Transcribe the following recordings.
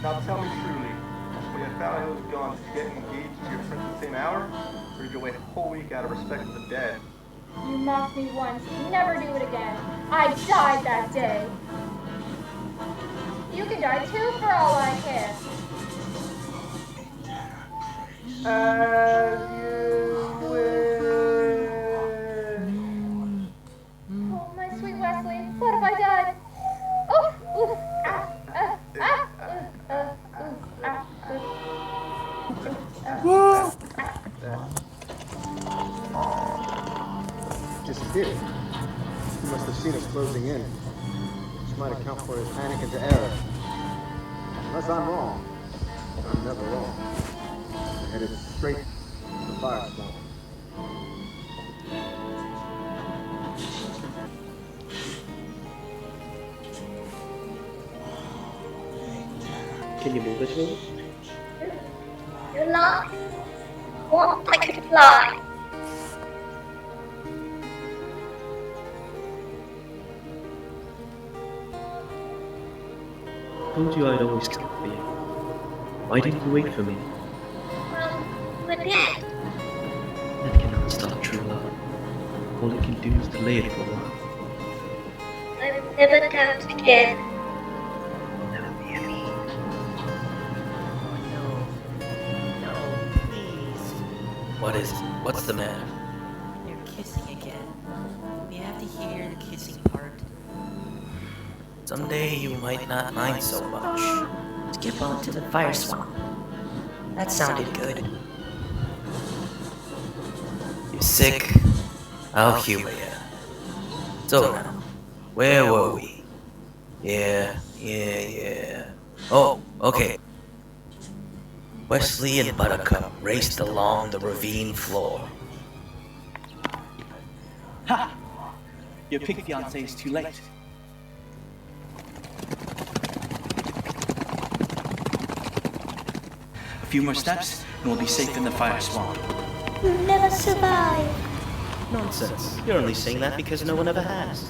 Now tell me truly, when you found out who was gone, did you get engaged to your prince the same hour? Or did you wait a whole week out of respect for the dead? You mocked me once, never do it again. I died that day. You can die too for all I care. As you wish. Oh, my sweet Wesley, what have I done? Oh, ooh, ah, Disappeared. He must have seen us closing in, which might account for his panic into error. Unless I'm wrong. I'm never wrong. I headed straight to the fire swamp. Can you move it for me? You're not. Walk like a fly. I told you I'd always come for you. Why didn't you wait for me? Well, we're dead. That cannot stop true love. All it can do is delay it for a while. I've never doubt again. Never near me. No, please. What is it? What's the matter? You're kissing again. We have to hear the kissing part. Someday you might not mind so much. Skip on to the fire swamp. That sounded good. You sick? I'll humor you. So now, where were we? Yeah. Oh, okay. Wesley and Buttercup raced along the ravine floor. Ha! Your pig fiancé is too late. A few more steps, and we'll be safe in the fire swamp. You'll never survive. Nonsense. You're only saying that because no one ever has.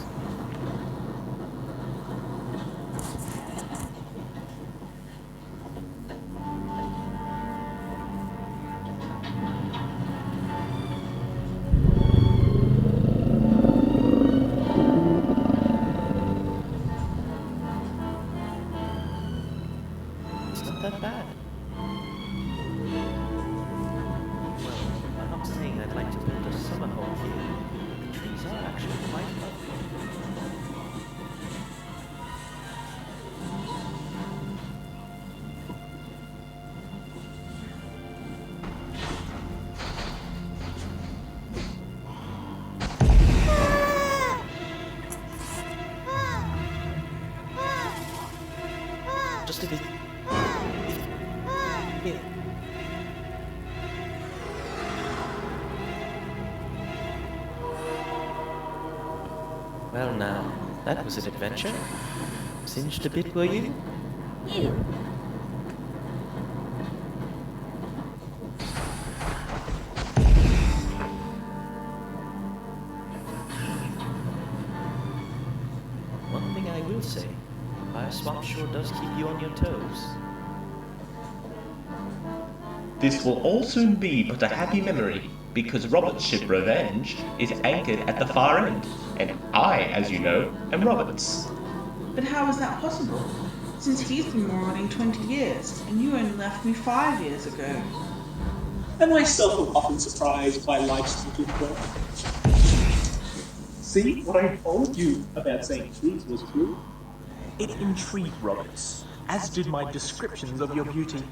It's not that bad. Well, I'm not saying I'd like to build a summer home here. The trees are actually quite lovely. Just a bit. Here. Well now, that was an adventure. Singed a bit, were you? You. One thing I will say, Fire Swamp sure does keep you on your toes. This will all soon be but a happy memory, because Robert's ship Revenge is anchored at the far end, and I, as you know, am Roberts. But how is that possible? Since he's been marauding 20 years, and you only left me 5 years ago. I myself am often surprised by life's little quirks. See, what I told you about saying trees was true. It intrigued Roberts, as did my descriptions of your beauty.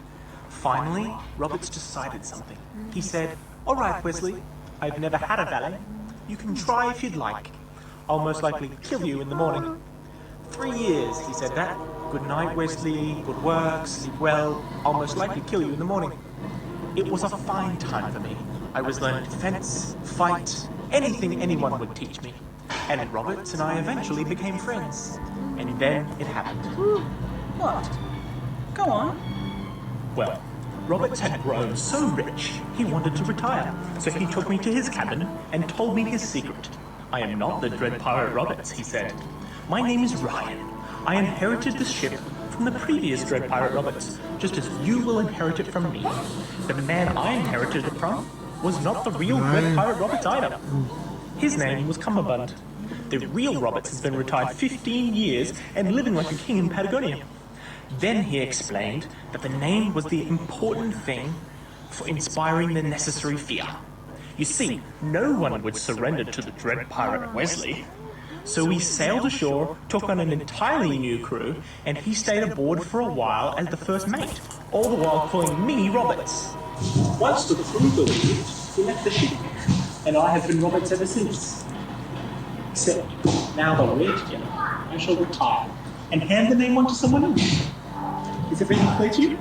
Finally, Roberts decided something. He said, "All right, Wesley, I've never had a valet. You can try if you'd like. I'll most likely kill you in the morning." 3 years, he said that. "Good night, Wesley. Good work. Sleep well. I'll most likely kill you in the morning." It was a fine time for me. I was learning to fence, fight, anything anyone would teach me. And Roberts and I eventually became friends. And then it happened. What? Go on. Well, Roberts had grown so rich, he wanted to retire. So he took me to his cabin and told me his secret. "I am not the dread pirate Roberts," he said. "My name is Ryan. I inherited this ship from the previous Dread Pirate Roberts, just as you will inherit it from me. The man I inherited it from was not the real Dread Pirate Roberts either. His name was Cummerbund. The real Roberts has been retired 15 years and living like a king in Patagonia. Then he explained that the name was the important thing for inspiring the necessary fear. You see, no one would surrender to the Dread Pirate Wesley. So we sailed ashore, took on an entirely new crew, and he stayed aboard for a while as the first mate, all the while calling me Roberts. Once the crew believed, we left the ship, and I have been Roberts ever since. Except, now that we're together, I shall retire and hand the name on to someone else. Is everything clear to you?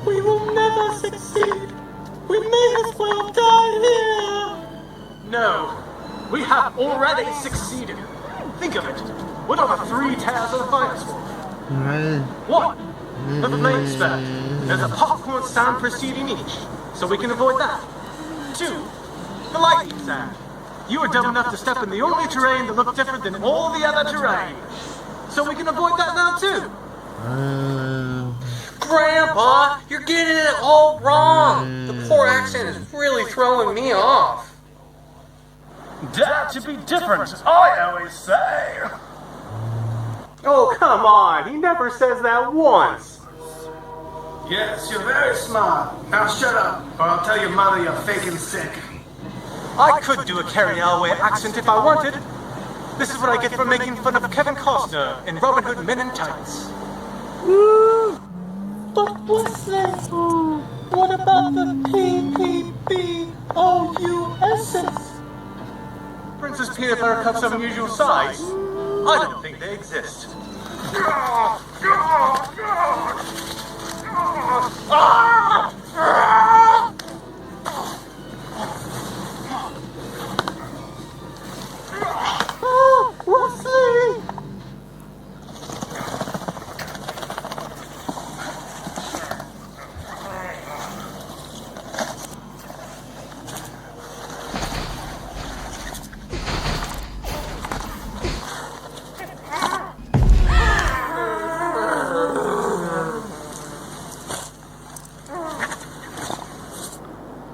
We will never succeed. We may as well die here. No, we have already succeeded. Think of it. What are the three tails of the fire sword? One, the flame spout. There's a popcorn sound preceding each, so we can avoid that. Two, the lightning sound. You were dumb enough to step in the only terrain that looked different than all the other terrain, so we can avoid that now too. Grandpa, you're getting it all wrong. The poor accent is really throwing me off. Dare to be different, I always say. Oh, come on. He never says that once. Yes, you're very smart. Now shut up, or I'll tell your mother you're faking sick. I could do a Carrie Elway accent if I wanted. This is what I get for making fun of Kevin Costner in Robin Hood Men in Tights. But Wesley, what about the PPBOUSs? Princess Peanut Butter Cups of unusual size? I don't think they exist. Wesley!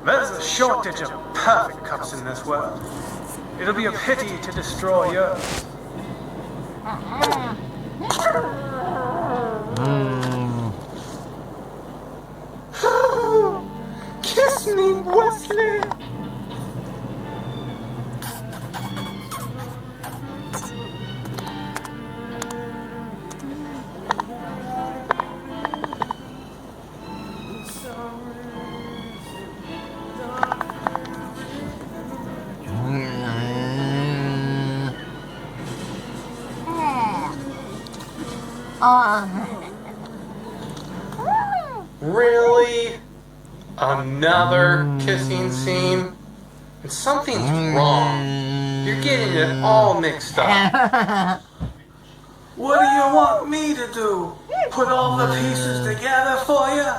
There's a shortage of perfect cups in this world. It'll be a pity to destroy yours. Kiss me, Wesley! Really? Another kissing scene? And something's wrong. You're getting it all mixed up. What do you want me to do? Put all the pieces together for you?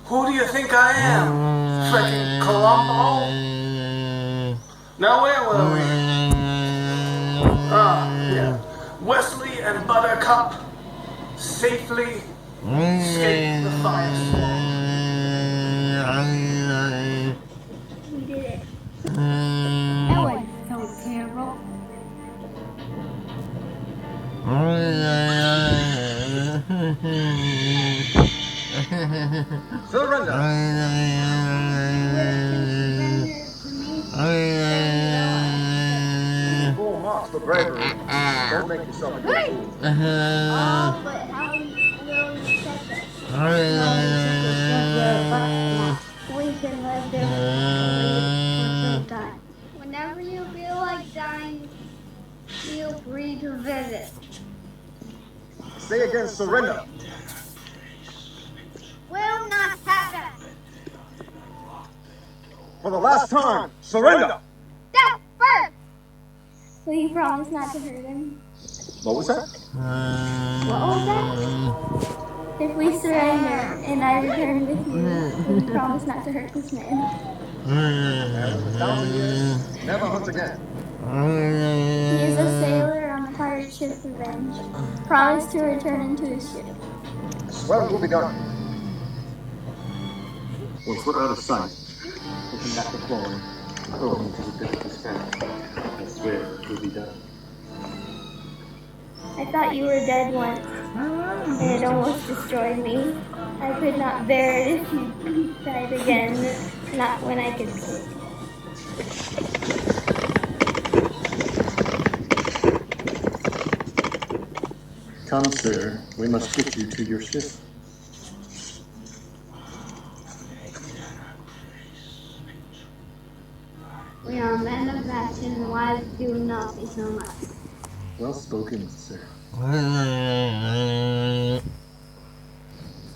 Who do you think I am? Frickin' Columbo? Now where were we? Yeah. Wesley and Buttercup safely escaped the fire storm. That was so terrible. Surrender! Full marks for bravery. Don't make yourself into a fool. Oh, but how will you protect us? We can live there for some time. Whenever you feel like dying, feel free to visit. Say again, surrender. Will not happen. For the last time, surrender! Step first. Will you promise not to hurt him? What was that? What was that? If we surrender and I return with you, will you promise not to hurt this man? And in 1,000 years, never hunt again. He is a sailor on the pirate ship Revenge. Promise to return him to his ship. I swear it will be done. Once we're out of sight, looking back the phone, throw him into the pit of despair. I swear it will be done. I thought you were dead once, and it almost destroyed me. I could not bear it if you died again, not when I could sleep. Come, sir, we must get you to your ship. We are men of action, wives do not be so much. Well spoken, sir.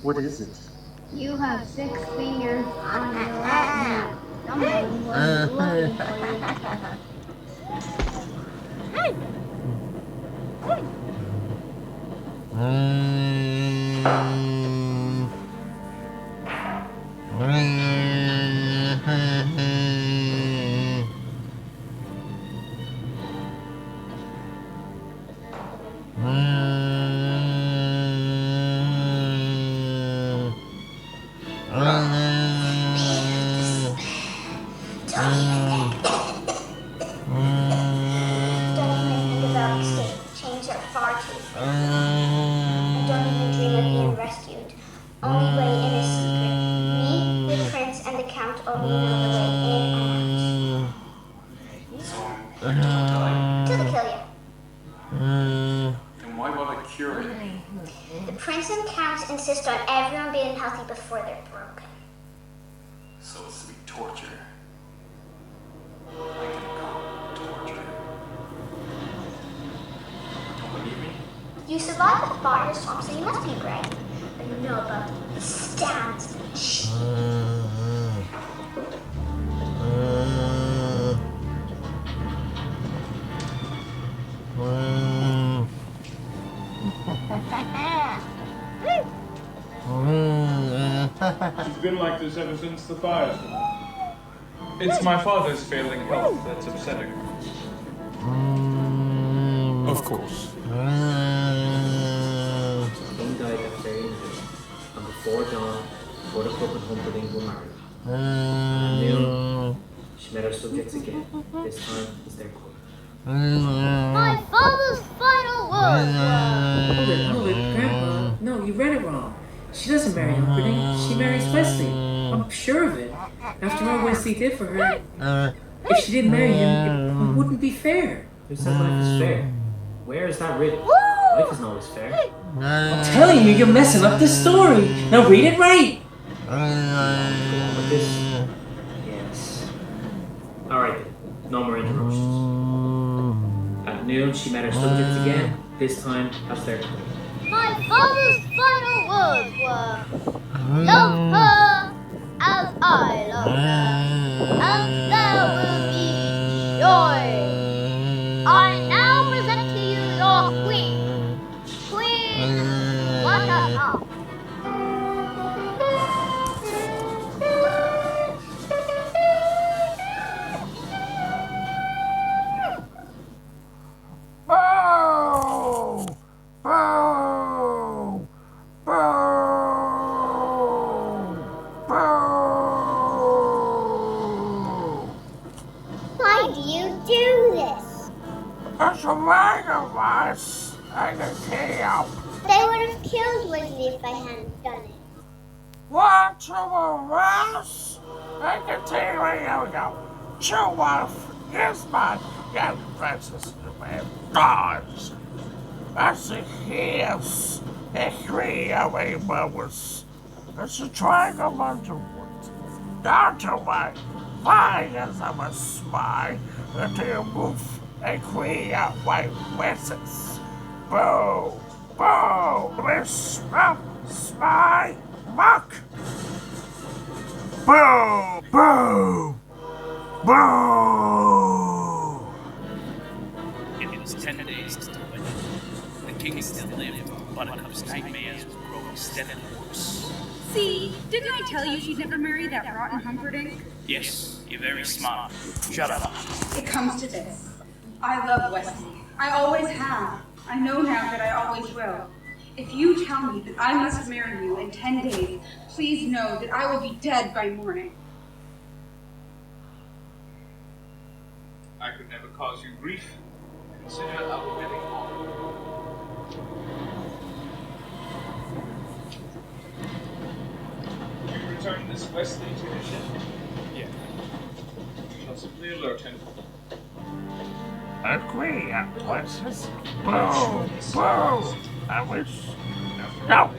What is it? You have 6 fingers on your right hand. Someone was looking for insist on everyone being healthy before they're broken. So it's to be torture. I can call it torture. Don't believe me? You survived the fire storm, so you must be brave. But you know about the stabs and shit. She's been like this ever since the firestorm. It's my father's failing health that's upsetting her. Of course. King died that very night, and before dawn, Buttercup and Humperdinck were married. At noon, she met her subjects again. This time, it's their queen. My father's final words Hold it, Grandpa. No, you read it wrong. She doesn't marry Humperdinck. She marries Wesley. I'm sure of it. After all Wesley did for her, if she didn't marry him, it wouldn't be fair. Who said life is fair? Where is that written? Life isn't always fair. I'm telling you, you're messing up the story. Now read it right. Go on with this? Yes. Alright then. No more interruptions. At noon, she met her subjects again. This time, as their queen. My father's final words were, love her as I love her, and there will be joy. I now present to you your queen, Queen Buttercup. do you do this? It's a randomized and a kill. They would have killed Wesley if I hadn't done it. Want to arrest and continue to wolf is my young princess with dogs. As it heals, a 3 away moments. It's a triangle underwood. Down to my fires of a spy until move a queen away wizards. Boo! Boo! Miss spy muck! Boo! Boo! Boo! It was 10 days to the wedding. The king still lived, Buttercup's nightmares were growing steadily worse. See, didn't I tell you she'd never marry that rotten Humperdinck? Yes, you're very smart. Shut up. It comes to this. I love Wesley. I always have. I know now that I always will. If you tell me that I must marry you in 10 days, please know that I will be dead by morning. I could never cause you grief. Consider our wedding honored. You return this Wesley to the ship? Yeah. You shall simply alert him. Agree, Princess. Boo! Boo! I wish. No!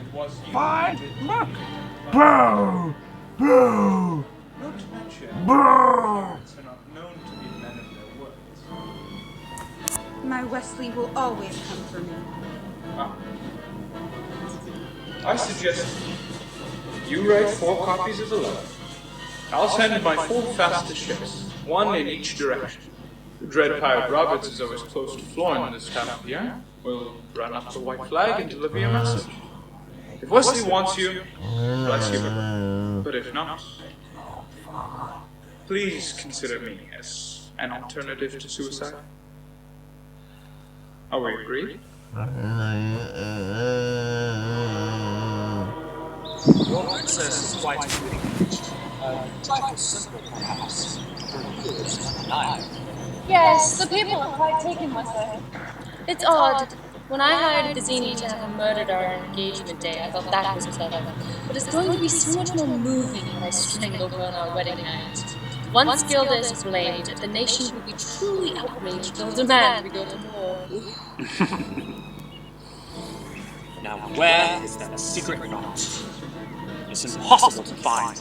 Fine! Look! Boo! Boo! Not to mention, Boo! parents are not known to be men of their words. My Wesley will always come for me. Ah. I suggest you write 4 copies of the letter. I'll send my 4 fastest ships, 1 in each direction. The dread pirate Roberts is always close to Florin this time of year. We'll run up the white flag and deliver your message. If Wesley wants you, bless you. But if not, please consider me as an alternative to suicide. Are we agreed? Your princess is quite engaged. A trifle simple, perhaps. Her years undeniable. Yes, the people are quite taken with her. It's odd. When I hired Vizzini to have her murdered on our engagement day, I thought that was clever. But it's going to be so much more moving when I strangle her on our wedding night. Once Gilda is blamed, the nation will be truly outraged. They'll demand we go to war. Now where is that secret knot? It's impossible to find.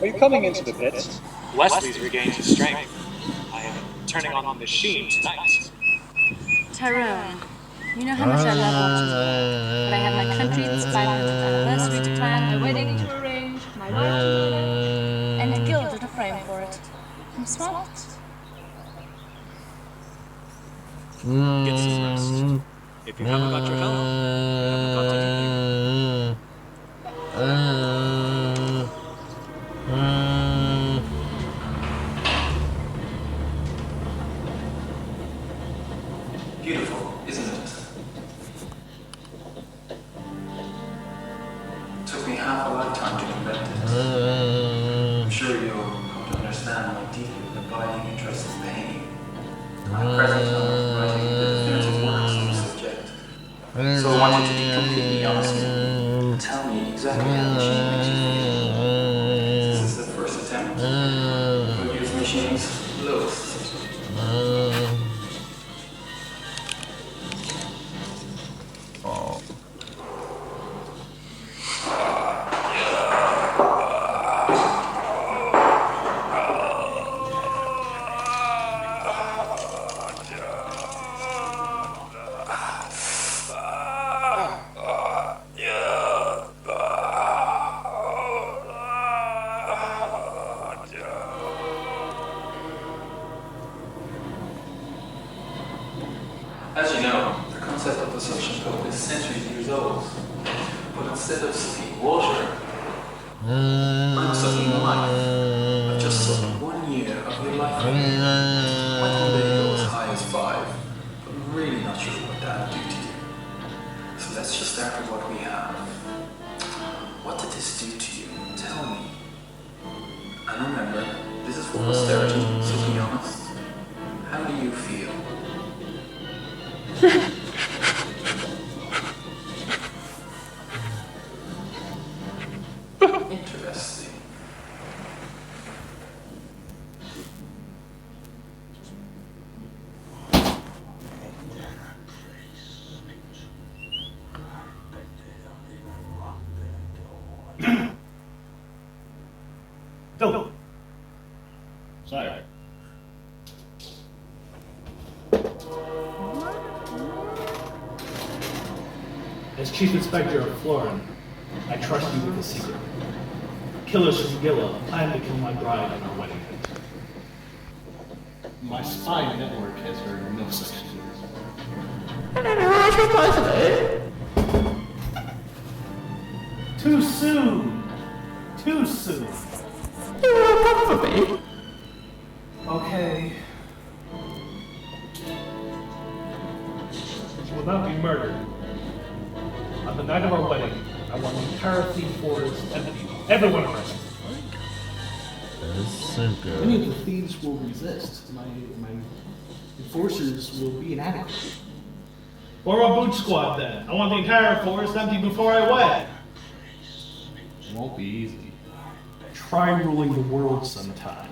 Are you coming into the pit? Wesley's regained his strength. I am turning on the machine tonight. Tyrone, you know how much I love watching war, but I have my country's 500th anniversary to plan, my wedding to arrange, my work to do, and a Gilda to frame for it. I'm swamped. Get some rest. If you haven't got your help, you haven't got anything. Beautiful, isn't it? Took me half a lifetime to invent it. I'm sure you'll come to understand my deep and abiding interest in painting. My present I'm writing the definitive works on the subject. So I want you to be completely honest with me and tell me exactly how the machine makes you feel. This is the first attempt. We'll use machines loads. As you know, the concept of the suction cup is centuries years old. But instead of sucking water, I'm sucking life. I've just sucked 1 year of your life. My holiday go as high as 5, but I'm really not sure what that'll do to you. So let's just start with what we have. What did this do to you? Tell me. And remember, for posterity, so be honest. How do you feel? Interesting. Go. Sorry. As Chief Inspector of Florin, I trust you with a secret. Killers from Gilla plan to kill my bride on our wedding night. My spy network has heard no such news. Too soon! Too soon! You will come for me! Okay. She will not be murdered. On the night of our wedding, I want the entire Thief Forest empty. Everyone arrested. That's so good. Many of the thieves will resist. My enforcers will be inadequate. Form a boot squad then. I want the entire forest empty before I wed. It won't be easy. Try ruling the world sometime.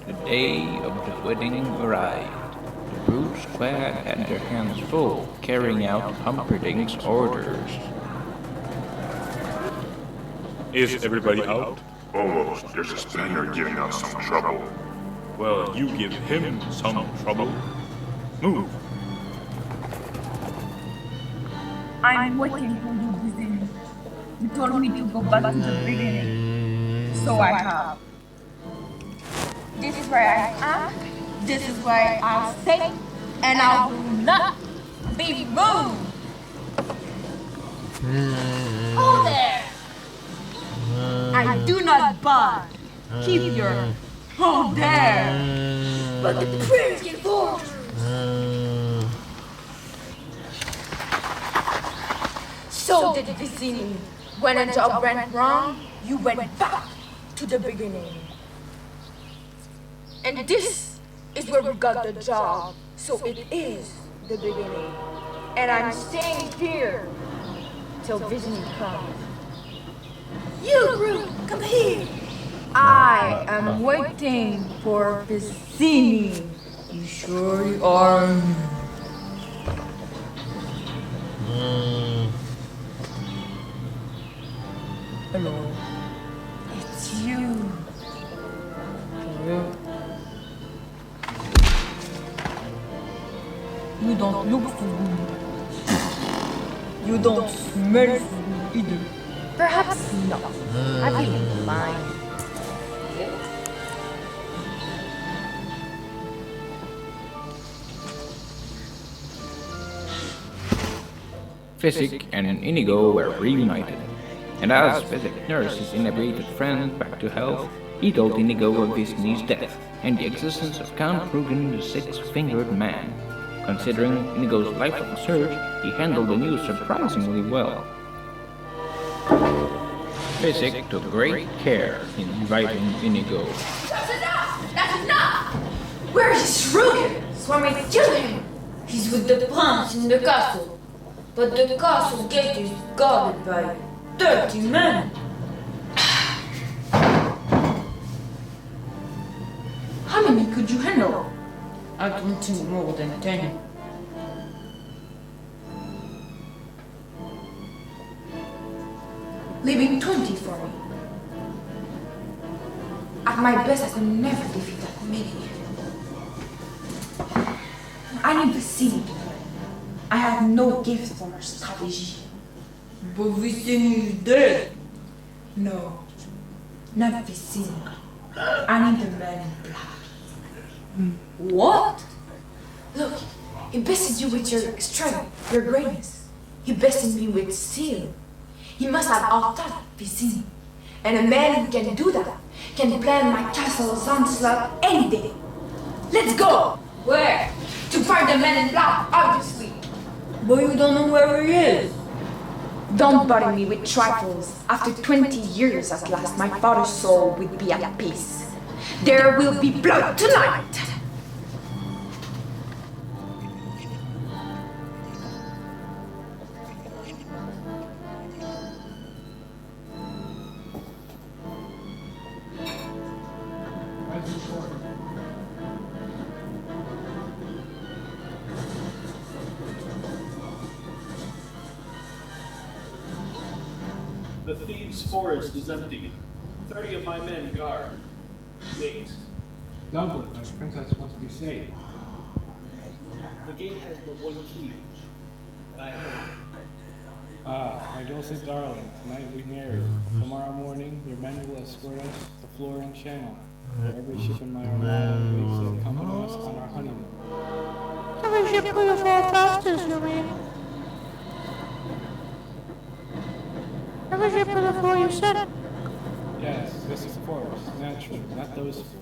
The day of the wedding arrived. The Brute Squad had their hands full, carrying out Humperdinck's orders. Is everybody out? Almost. There's a Spaniard giving us some trouble. Well, you give him some trouble. Move. I'm waiting for you, Vizier. You told me to go back to the beginning. So I have. This is where I am. This is where I'll stay. And I will not be moved. Hold there! I do not budge. Keep your hold there. But the prince can forge. So did Vizier. When a job went wrong, you went back to the beginning. And this is where we got the job. So it is the beginning. And I'm staying here till Vizier comes. You, Groot, come here. I am waiting for Vicini. You sure you are? Hello. It's you. You don't look so good. You don't smell so good either. Perhaps not. I feel fine. Physic and Inigo were reunited, and as Physic nursed his inebriated friend back to health, he told Inigo of Vicini's death and the existence of Count Rugen, the Six-Fingered Man. Considering Inigo's lifelong search, he handled the news surprisingly well. Physic took great care in reviving Inigo. That's enough! That's enough! Where is Rugen? Swami killed him! He's with the prince in the castle. But the castle gate is guarded by 30 men. How many could you handle? I don't think more than 10. Leaving 20 for me. At my best, I could never defeat that many. I need the scene. I have no gift for strategy. But Vicini is dead. No, not Vicini. I need the man in black. What? Look, he bested you with your strength, your greatness. He bested me with steel. He must have outthought Vicini. And a man who can do that can plan my castle's onslaught any day. Let's go! Where? To find the man in black, obviously. But you don't know where he is. Don't bother me with trifles. After 20 years at last, my father's soul will be at peace. There will be blood tonight! The thieves' forest is empty. 30 of my men guard. Wait. Dublin, my princess wants to be safe. The gate has but one key. I heard. Ah, my dulcet darling, tonight we marry. Tomorrow morning, your men will escort us to Flooring Channel, where every ship in my armada waits to accompany us on our honeymoon. Every ship will fall fastest, you mean? Every ship will fall, you said? Yes, this of course, naturally, not those four.